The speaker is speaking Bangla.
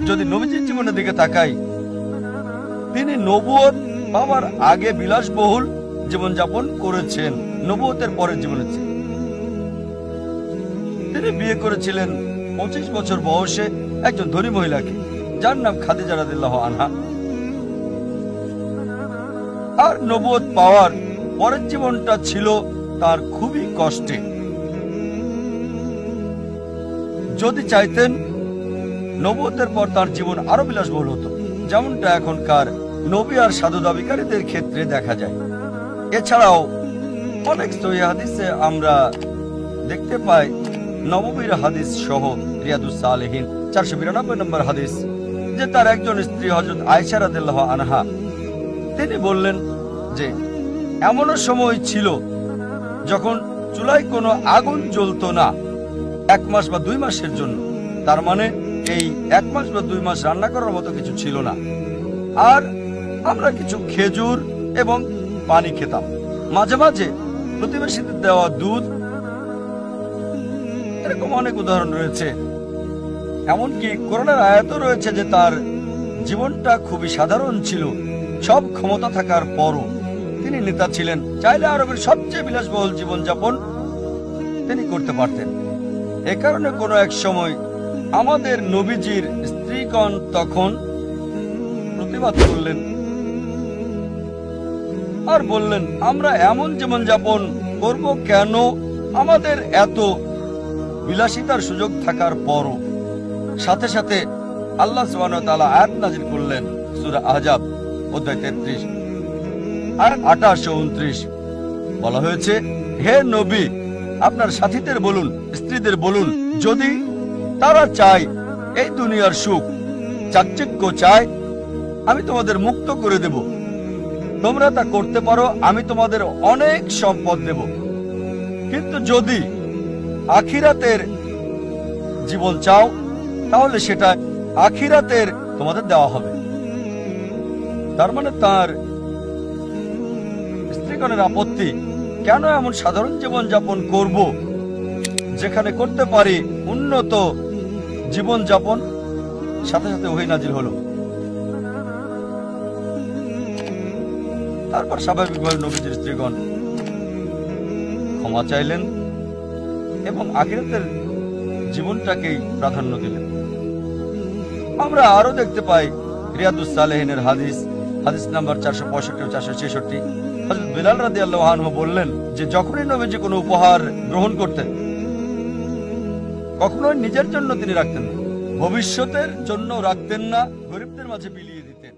যদি নবীজির জীবনের দিকে তাকাই, তিনি নবুয়ত পাওয়ার আগে বিলাসবহুল জীবনযাপন করেছেন নবুয়তের পরের জীবনের চেয়ে। তিনি বিয়ে করেছিলেন 25 বছর বয়সে একজন ধনী মহিলাকে, যার নাম খাদিজা রাদিয়াল্লাহু আনহা। আর নবুয়ত পাওয়ার পরের জীবনটা ছিল তার খুবই কষ্টে। যদি চাইতেন, নবুয়তের পর তার জীবন আরো বিলাসবহুল হতো, যেমনটা এখনকার নবী আর সাধু দাবিকারীদের ক্ষেত্রে দেখা যায়। এছাড়াও অনেক সহিহ হাদিসে আমরা দেখতে পাই, নববীর হাদিস সহ রিয়াদুস সালেহিন 492 নম্বর হাদিস, যে তার একজন স্ত্রী হযরত আয়েশা রাদিয়াল্লাহু আনহা, তিনি বললেন যে এমনও সময় ছিল যখন চুলায় কোনো আগুন জ্বলতো না 1 মাস বা 2 মাসের জন্য। তার মানে এই 1 মাস বা 2 মাস রান্না করার মতো কিছু ছিল না। আর আমরা কিছু খেজুর এবং পানি খেতাম, মাঝে মাঝে প্রতিবেশীদের দেওয়া দুধ। এরকম অনেক উদাহরণ রয়েছে। এমনকি কোরআনের আয়াতও রয়েছে যে তার জীবনটা খুবই সাধারণ ছিল। সব ক্ষমতা থাকার পরও তিনি নেতা ছিলেন, চাইলে আরবের সবচেয়ে বিলাসবহুল জীবনযাপন তিনি করতে পারতেন। এ কারণে কোনো এক সময় আমাদের নবীজির স্ত্রীগণ তখন প্রতিবাদ করলেন আর বললেন, আমরা এমন জীবনযাপন করব কেন আমাদের এত বিলাসিতার সুযোগ থাকার পরও? সাথে সাথে আল্লাহ সুবহানাহু ওয়া তাআলা আয়াত নাযিল করলেন সূরা আহজাব অধ্যায় 33 আর 28 ও 29। বলা হয়েছে, হে নবী, আপনার সাথীদের বলুন, স্ত্রীদের বলুন, যদি তারা চায় এই দুনিয়ার সুখ, চাকচিক্য চায়, আমি তোমাদের মুক্ত করে দেব। তোমরা তা করতে পারো, আমি তোমাদের অনেক সম্পদ দেব। কিন্তু যদি আখিরাতের জীবন চাও, তাহলে সেটা আখিরাতের তোমাদের দেওয়া হবে। তার মানে তার স্ত্রীগণের আপত্তি, কেন এমন সাধারণ জীবন যাপন করব যেখানে করতে পারি উন্নত জীবন যাপন? সাথে সাথে ওহী নাজিল হলো। তারপর স্বাভাবিকভাবে নবীজির স্ত্রীগণ ক্ষমা চাইলেন এবং আখিরাতের জীবনটাকেই প্রাধান্য দিলেন। আমরা আরো দেখতে পাই রিয়াদুস সালেহিনের হাদিস নাম্বার 465 ও 466। হযরত বিলাল রাদিয়াল্লাহু আনহু বললেন যে যখনই নবীজি কোনো উপহার গ্রহণ করতেন, কখনোই নিজের জন্য তিনি রাখতেন না, ভবিষ্যতের জন্য রাখতেন না, গরিবদের মাঝে বিলিয়ে দিতেন।